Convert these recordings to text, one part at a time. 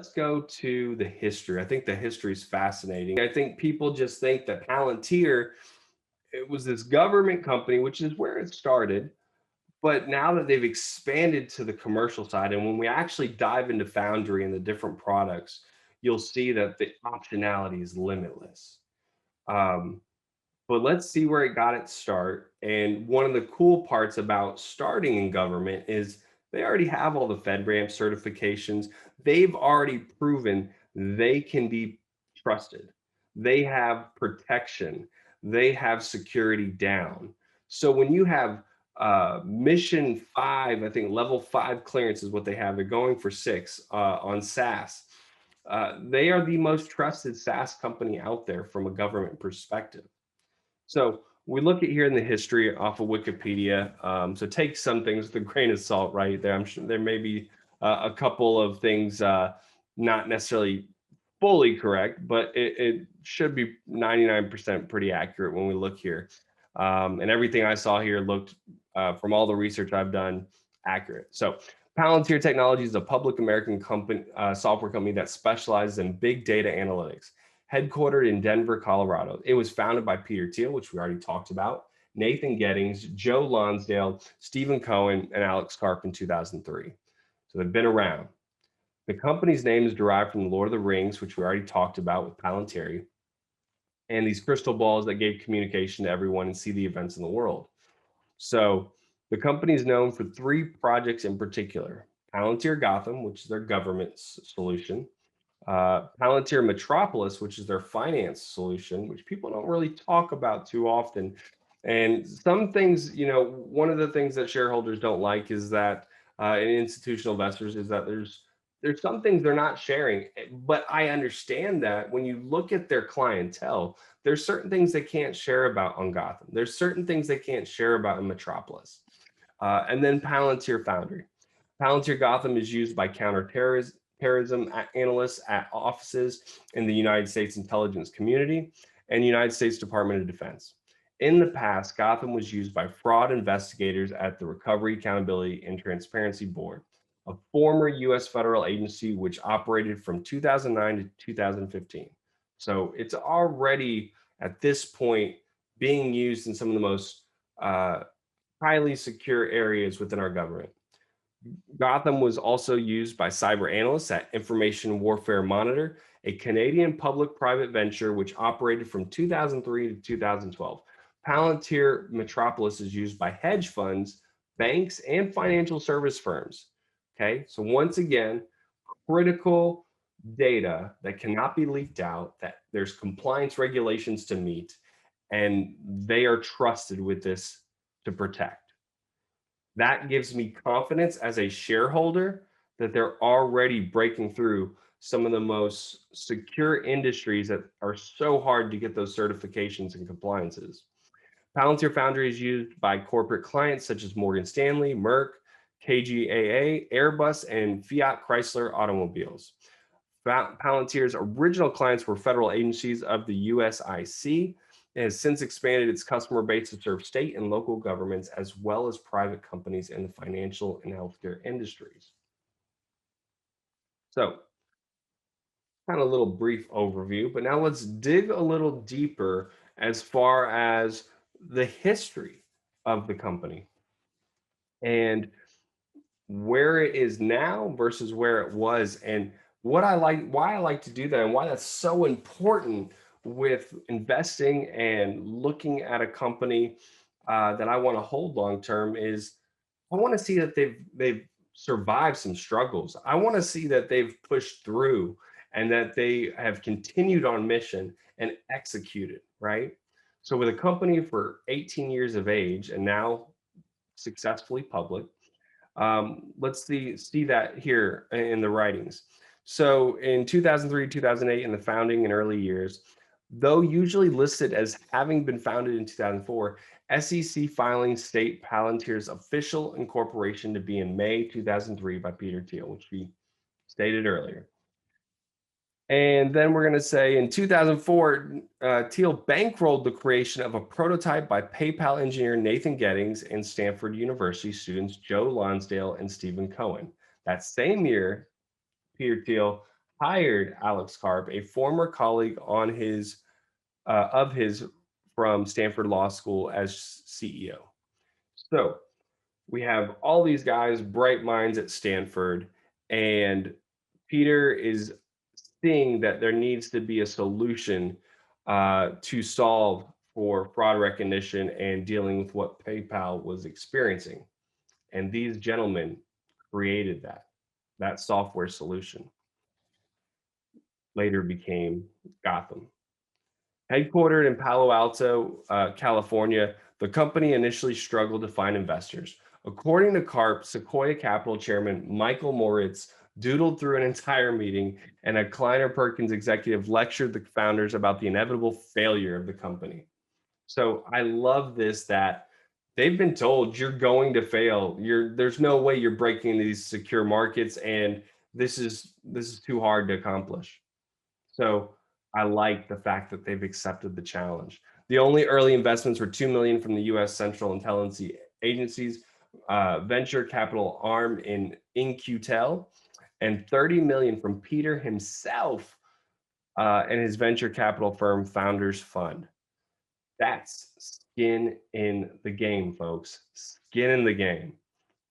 let's go to the history. I think the history is fascinating. I think people just think that Palantir, it was this government company, which is where it started. But now that they've expanded to the commercial side, and when we actually dive into Foundry and the different products, you'll see that the optionality is limitless. Um, but let's see where it got its start. And one of the cool parts about starting in government is they already have all the FedRAMP certifications. They've already proven they can be trusted. They have protection. They have security down. So when you have mission 5, I think level 5 clearance is what they have. They're going for 6 on SaaS. They are the most trusted SaaS company out there from a government perspective. So we look at here in the history off of Wikipedia. So take some things with a grain of salt, right? There, I'm sure there may be a couple of things not necessarily fully correct, but it should be 99% pretty accurate when we look here. And everything I saw here looked, from all the research I've done, accurate. So Palantir Technology is a public American company, software company that specializes in big data analytics, headquartered in Denver, Colorado. It was founded by Peter Thiel, which we already talked about, Nathan Gettings, Joe Lonsdale, Stephen Cohen, and Alex Karp in 2003. So they've been around. The company's name is derived from the Lord of the Rings, which we already talked about with Palantir, and these crystal balls that gave communication to everyone and see the events in the world. So the company is known for 3 projects in particular: Palantir Gotham, which is their government solution; Palantir Metropolis, which is their finance solution, which people don't really talk about too often. And some things, one of the things that shareholders don't like is that, and institutional investors, is that there's some things they're not sharing. But I understand that when you look at their clientele, there's certain things they can't share about on Gotham. There's certain things they can't share about in Metropolis. And then Palantir Foundry. Palantir Gotham is used by counterterrorism analysts at offices in the United States intelligence community and United States Department of Defense. In the past, Gotham was used by fraud investigators at the Recovery, Accountability, and Transparency Board, a former U.S. federal agency which operated from 2009 to 2015. So it's already at this point being used in some of the most highly secure areas within our government. Gotham was also used by cyber analysts at Information Warfare Monitor, a Canadian public-private venture which operated from 2003 to 2012. Palantir Metropolis is used by hedge funds, banks, and financial service firms. Okay, so once again, critical data that cannot be leaked out, that there's compliance regulations to meet, and they are trusted with this to protect. That gives me confidence as a shareholder that they're already breaking through some of the most secure industries that are so hard to get those certifications and compliances. Palantir Foundry is used by corporate clients such as Morgan Stanley, Merck, KGaA, Airbus, and Fiat Chrysler Automobiles. Palantir's original clients were federal agencies of the USIC. It has since expanded its customer base to serve state and local governments, as well as private companies in the financial and healthcare industries. So, kind of a little brief overview, but now let's dig a little deeper as far as the history of the company and where it is now versus where it was, and why I like to do that, and why that's so important with investing and looking at a company that I want to hold long term. Is I want to see that they've survived some struggles. I want to see that they've pushed through and that they have continued on mission and executed, right? So with a company for 18 years of age and now successfully public, let's see that here in the writings. So in 2003, 2008, in the founding and early years, though usually listed as having been founded in 2004, SEC filings state Palantir's official incorporation to be in May 2003 by Peter Thiel, which we stated earlier. And then we're going to say in 2004, Thiel bankrolled the creation of a prototype by PayPal engineer Nathan Gettings and Stanford University students Joe Lonsdale and Stephen Cohen. That same year, Peter Thiel hired Alex Karp, a former colleague on his of his from Stanford Law School, as CEO. So we have all these guys, bright minds at Stanford, and Peter is seeing that there needs to be a solution to solve for fraud recognition and dealing with what PayPal was experiencing. And these gentlemen created that software solution, later became Gotham. Headquartered in Palo Alto, California, the company initially struggled to find investors. According to Karp, Sequoia Capital chairman Michael Moritz doodled through an entire meeting, and a Kleiner Perkins executive lectured the founders about the inevitable failure of the company. So I love this, that they've been told you're going to fail. There's no way you're breaking these secure markets, and this is too hard to accomplish. So I like the fact that they've accepted the challenge. The only early investments were 2 million from the U.S. Central Intelligence Agency's venture capital arm in InQtel, and 30 million from Peter himself and his venture capital firm Founders Fund. That's skin in the game, folks. Skin in the game.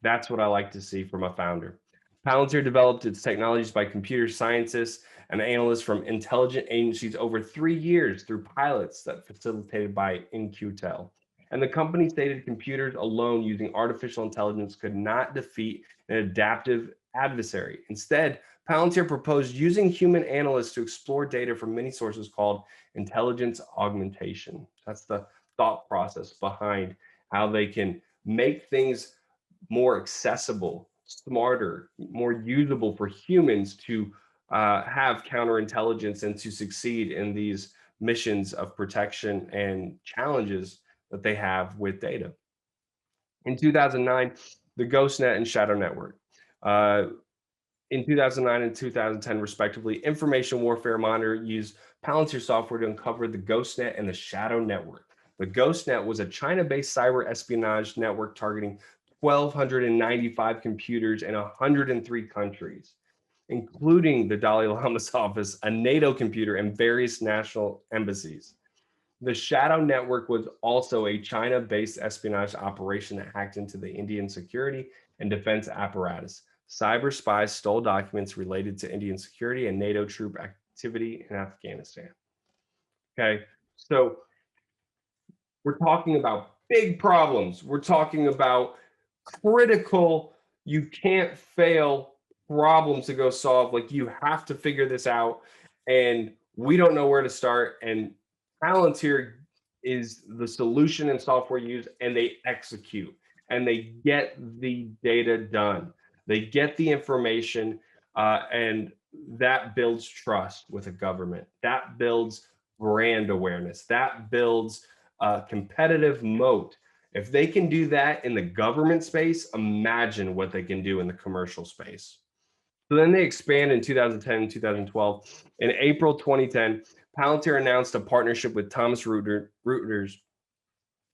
That's what I like to see from a founder. Palantir developed its technologies by computer scientists and analysts from intelligence agencies over 3 years through pilots that facilitated by InQtel. And the company stated computers alone using artificial intelligence could not defeat an adaptive adversary. Instead, Palantir proposed using human analysts to explore data from many sources called intelligence augmentation. That's the thought process behind how they can make things more accessible, smarter, more usable for humans to have counterintelligence and to succeed in these missions of protection and challenges that they have with data. In 2009, the GhostNet and Shadow Network. In 2009 and 2010, respectively, Information Warfare Monitor used Palantir software to uncover the GhostNet and the Shadow Network. The GhostNet was a China-based cyber espionage network targeting 1,295 computers in 103 countries, including the Dalai Lama's office, a NATO computer, and various national embassies. The Shadow Network was also a China-based espionage operation that hacked into the Indian security and defense apparatus. Cyber spies stole documents related to Indian security and NATO troop activity in Afghanistan. Okay, so we're talking about big problems. We're talking about critical, you can't fail problems to go solve. Like, you have to figure this out, and we don't know where to start. And Palantir is the solution and software used, and they execute and they get the data done. They get the information, and that builds trust with a government. That builds brand awareness. That builds a competitive moat. If they can do that in the government space, imagine what they can do in the commercial space. So then they expand in 2010 and 2012. In April 2010, Palantir announced a partnership with Thomas Reuters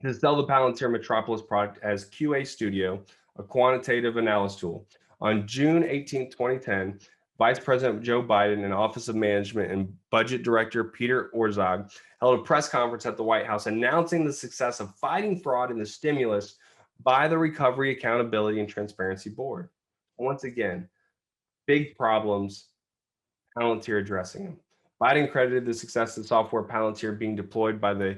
to sell the Palantir Metropolis product as QA Studio, a quantitative analysis tool. On June 18, 2010, Vice President Joe Biden and Office of Management and Budget Director Peter Orszag held a press conference at the White House announcing the success of fighting fraud in the stimulus by the Recovery, Accountability, and Transparency Board. Once again, big problems, Palantir addressing them. Biden credited the success of software Palantir being deployed by the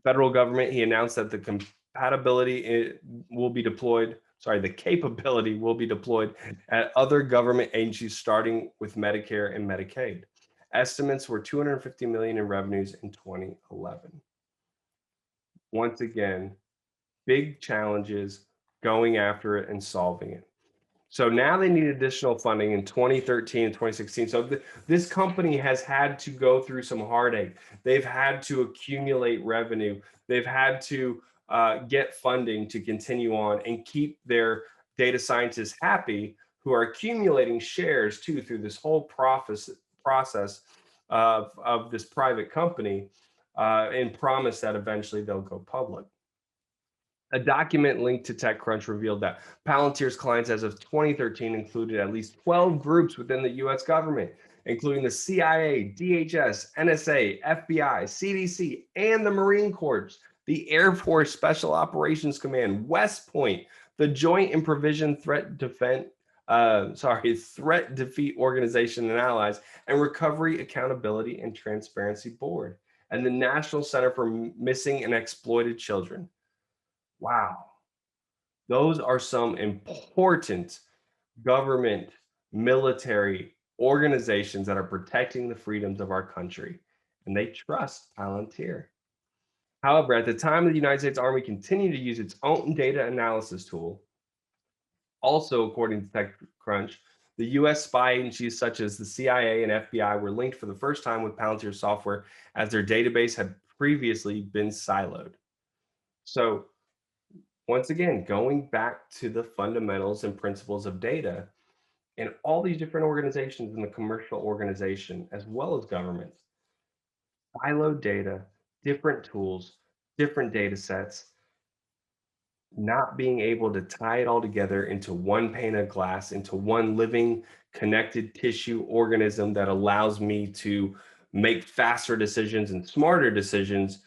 federal government. He announced that the capability will be deployed at other government agencies, starting with Medicare and Medicaid. Estimates were 250 million in revenues in 2011. Once again, big challenges, going after it and solving it. So now they need additional funding in 2013 and 2016. So this company has had to go through some heartache. They've had to accumulate revenue. They've had to get funding to continue on and keep their data scientists happy, who are accumulating shares too through this whole process of this private company, and promise that eventually they'll go public. A document linked to TechCrunch revealed that Palantir's clients as of 2013 included at least 12 groups within the US government, including the CIA, DHS, NSA, FBI, CDC, and the Marine Corps, the Air Force Special Operations Command, West Point, the Joint and Provision Threat Defeat Organization and Allies, and Recovery Accountability and Transparency Board, and the National Center for Missing and Exploited Children. Wow. Those are some important government, military organizations that are protecting the freedoms of our country, and they trust Palantir. However, at the time, the United States Army continued to use its own data analysis tool. Also, according to TechCrunch, the US spy agencies such as the CIA and FBI were linked for the first time with Palantir software as their database had previously been siloed. So, once again, going back to the fundamentals and principles of data, and all these different organizations in the commercial organization, as well as governments, siloed data, different tools, different data sets, not being able to tie it all together into one pane of glass, into one living, connected tissue organism that allows me to make faster decisions and smarter decisions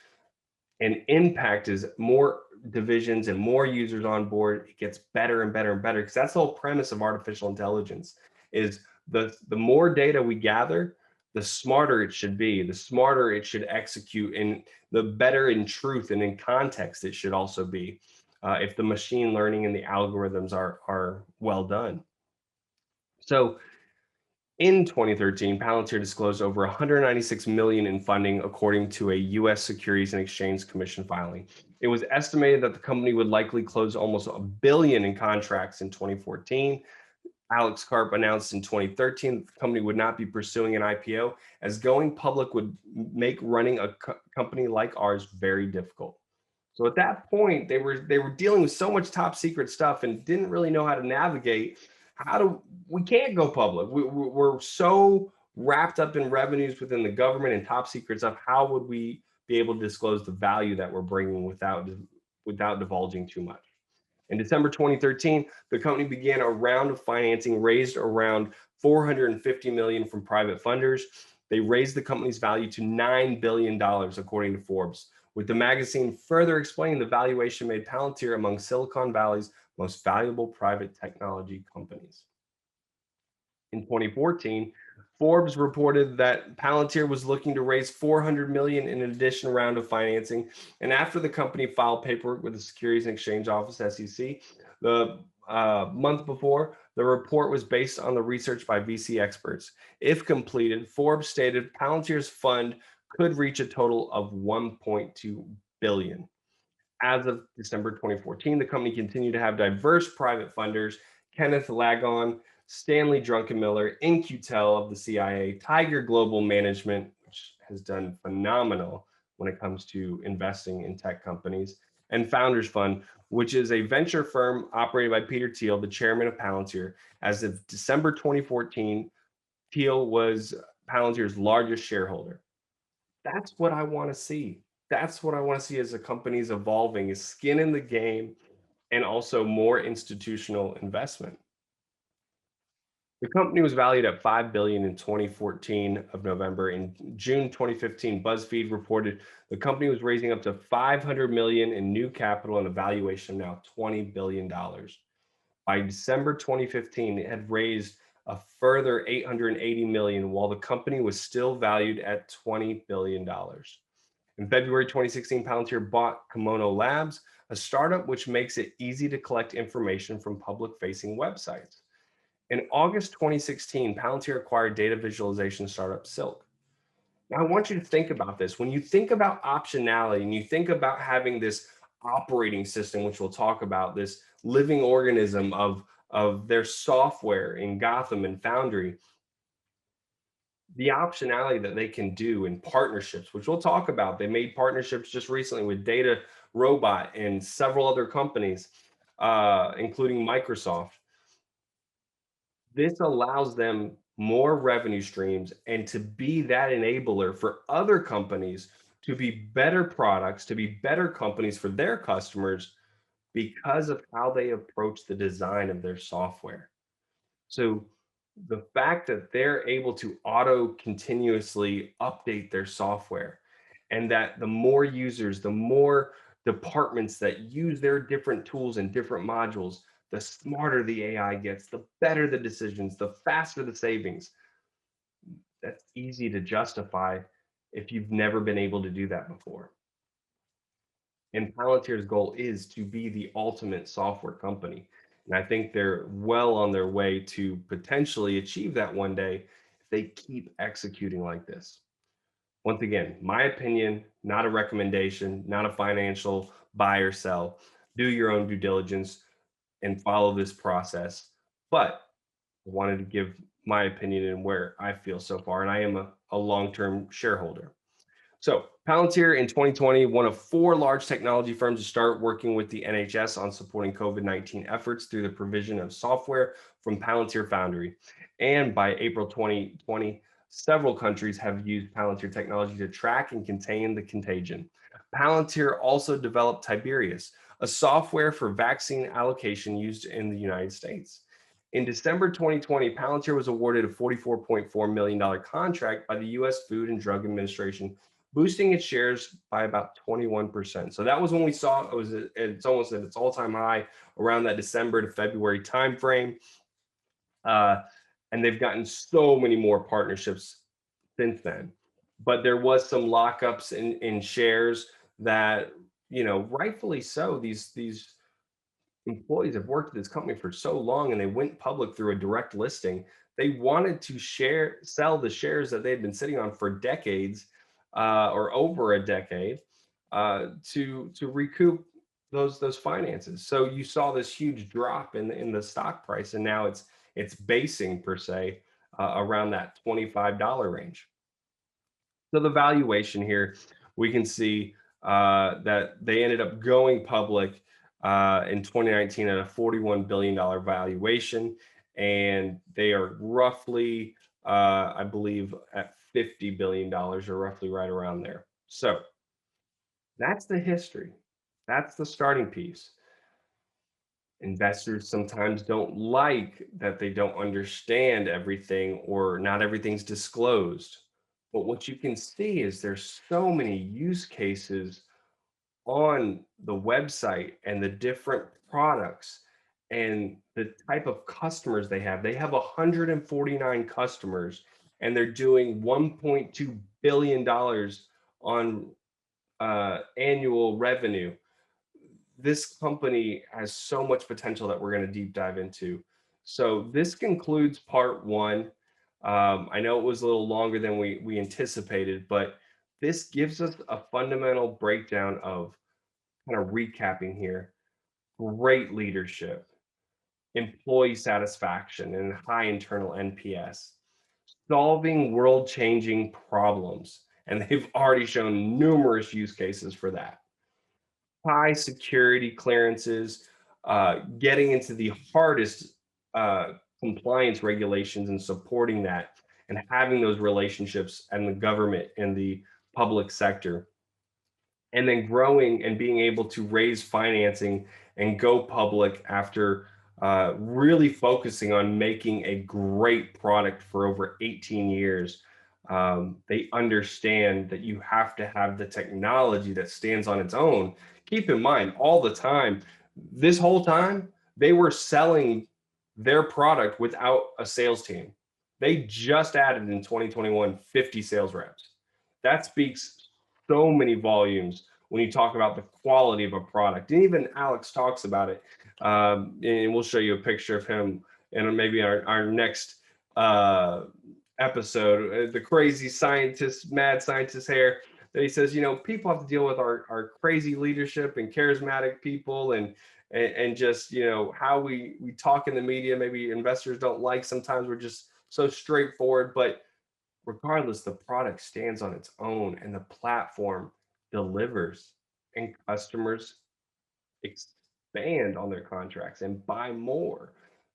and impact is more divisions and more users on board. It gets better and better and better because that's the whole premise of artificial intelligence is the more data we gather, the smarter it should be, the smarter it should execute, and the better in truth and in context it should also be, if the machine learning and the algorithms are well done. So in 2013, Palantir disclosed over 196 million in funding, according to a U.S. Securities and Exchange Commission filing. It was estimated that the company would likely close almost $1 billion in contracts in 2014. Alex Karp announced in 2013 that the company would not be pursuing an IPO, as going public would make running a company like ours very difficult. So at that point, they were dealing with so much top secret stuff and didn't really know how to navigate. We can't go public. We're so wrapped up in revenues within the government and top secret stuff. How would we be able to disclose the value that we're bringing without divulging too much? In December 2013, the company began a round of financing, raised around 450 million from private funders. They raised the company's value to $9 billion, according to Forbes, with the magazine further explaining the valuation made Palantir among Silicon Valley's most valuable private technology companies. In 2014, Forbes reported that Palantir was looking to raise 400 million in an additional round of financing. And after the company filed paperwork with the Securities and Exchange Office, SEC, the month before, the report was based on the research by VC experts. If completed, Forbes stated Palantir's fund could reach a total of 1.2 billion. As of December 2014, the company continued to have diverse private funders: Kenneth Lagon, Stanley Druckenmiller, In-Q-Tel of the CIA, Tiger Global Management, which has done phenomenal when it comes to investing in tech companies, and Founders Fund, which is a venture firm operated by Peter Thiel, the chairman of Palantir. As of December 2014, Thiel was Palantir's largest shareholder. That's what I want to see. That's what I want to see as the company's evolving, is skin in the game and also more institutional investment. The company was valued at 5 billion in 2014 of November. In June 2015, BuzzFeed reported the company was raising up to 500 million in new capital and a valuation of now $20 billion. By December 2015, it had raised a further 880 million, while the company was still valued at $20 billion. In February 2016, Palantir bought Kimono Labs, a startup which makes it easy to collect information from public-facing websites. In August 2016, Palantir acquired data visualization startup Silk. Now, I want you to think about this. When you think about optionality and you think about having this operating system, which we'll talk about, this living organism of their software in Gotham and Foundry, the optionality that they can do in partnerships, which we'll talk about. They made partnerships just recently with Data Robot and several other companies, including Microsoft. This allows them more revenue streams and to be that enabler for other companies to be better products, to be better companies for their customers because of how they approach the design of their software. So the fact that they're able to auto continuously update their software, and that the more users, the more departments that use their different tools and different modules, the smarter the AI gets, the better the decisions, the faster the savings. That's easy to justify if you've never been able to do that before. And Palantir's goal is to be the ultimate software company. And I think they're well on their way to potentially achieve that one day if they keep executing like this. Once again, my opinion, not a recommendation, not a financial buy or sell. Do your own due diligence and follow this process. But I wanted to give my opinion and where I feel so far. And I am a long term shareholder. So, Palantir in 2020, one of four large technology firms to start working with the NHS on supporting COVID-19 efforts through the provision of software from Palantir Foundry. And by April 2020, several countries have used Palantir technology to track and contain the contagion. Palantir also developed Tiberius, a software for vaccine allocation used in the United States. In December 2020, Palantir was awarded a $44.4 million contract by the US Food and Drug Administration, boosting its shares by about 21%. So that was when we saw it's almost at its all-time high around that December to February timeframe. Uh, and they've gotten so many more partnerships since then. But there was some lockups in shares that, rightfully so, these employees have worked at this company for so long and they went public through a direct listing. They wanted to sell the shares that they had been sitting on for decades, or over a decade, to recoup those finances. So you saw this huge drop in the stock price, and now it's basing per se, around that $25 range. So the valuation here, we can see that they ended up going public in 2019 at a $41 billion valuation, and they are roughly, I believe, at $50 billion, or roughly right around there. So that's the history. That's the starting piece. Investors sometimes don't like that they don't understand everything or not everything's disclosed. But what you can see is there's so many use cases on the website and the different products and the type of customers they have. They have 149 customers and they're doing $1.2 billion on annual revenue. This company has so much potential that we're going to deep dive into. So this concludes part one. I know it was a little longer than we anticipated, but this gives us a fundamental breakdown of, kind of recapping here, great leadership, employee satisfaction, and high internal NPS, solving world-changing problems. And they've already shown numerous use cases for that. High security clearances, getting into the hardest compliance regulations and supporting that, and having those relationships and the government and the public sector, and then growing and being able to raise financing and go public after really focusing on making a great product for over 18 years. They understand that you have to have the technology that stands on its own. Keep in mind, all the time, this whole time, they were selling their product without a sales team. They just added in 2021 50 sales reps. That speaks so many volumes when you talk about the quality of a product. And even Alex talks about it. And we'll show you a picture of him in maybe our next episode. The crazy scientist, mad scientist hair, that he says, people have to deal with our crazy leadership and charismatic people, and just, how we talk in the media. Maybe investors don't like sometimes. We're just so straightforward, but regardless, the product stands on its own and the platform delivers, and customers expand on their contracts and buy more.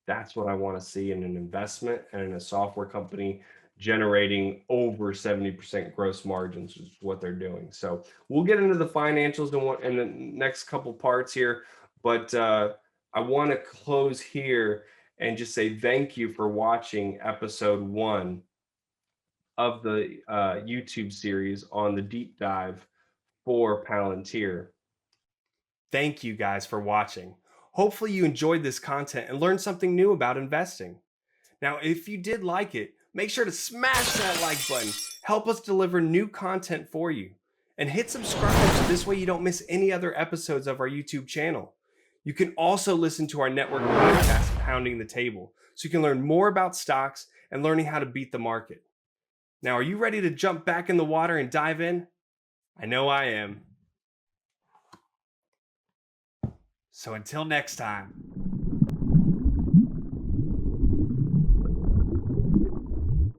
That's what I want to see in an investment and in a software company generating over 70% gross margins is what they're doing. So we'll get into the financials in the next couple parts here. But I want to close here and just say thank you for watching episode 1 of the YouTube series on the deep dive for Palantir. Thank you guys for watching. Hopefully you enjoyed this content and learned something new about investing. Now, if you did like it, make sure to smash that like button. Help us deliver new content for you. And hit subscribe so this way you don't miss any other episodes of our YouTube channel. You can also listen to our network podcast, Pounding the Table, so you can learn more about stocks and learning how to beat the market. Now, are you ready to jump back in the water and dive in? I know I am. So until next time.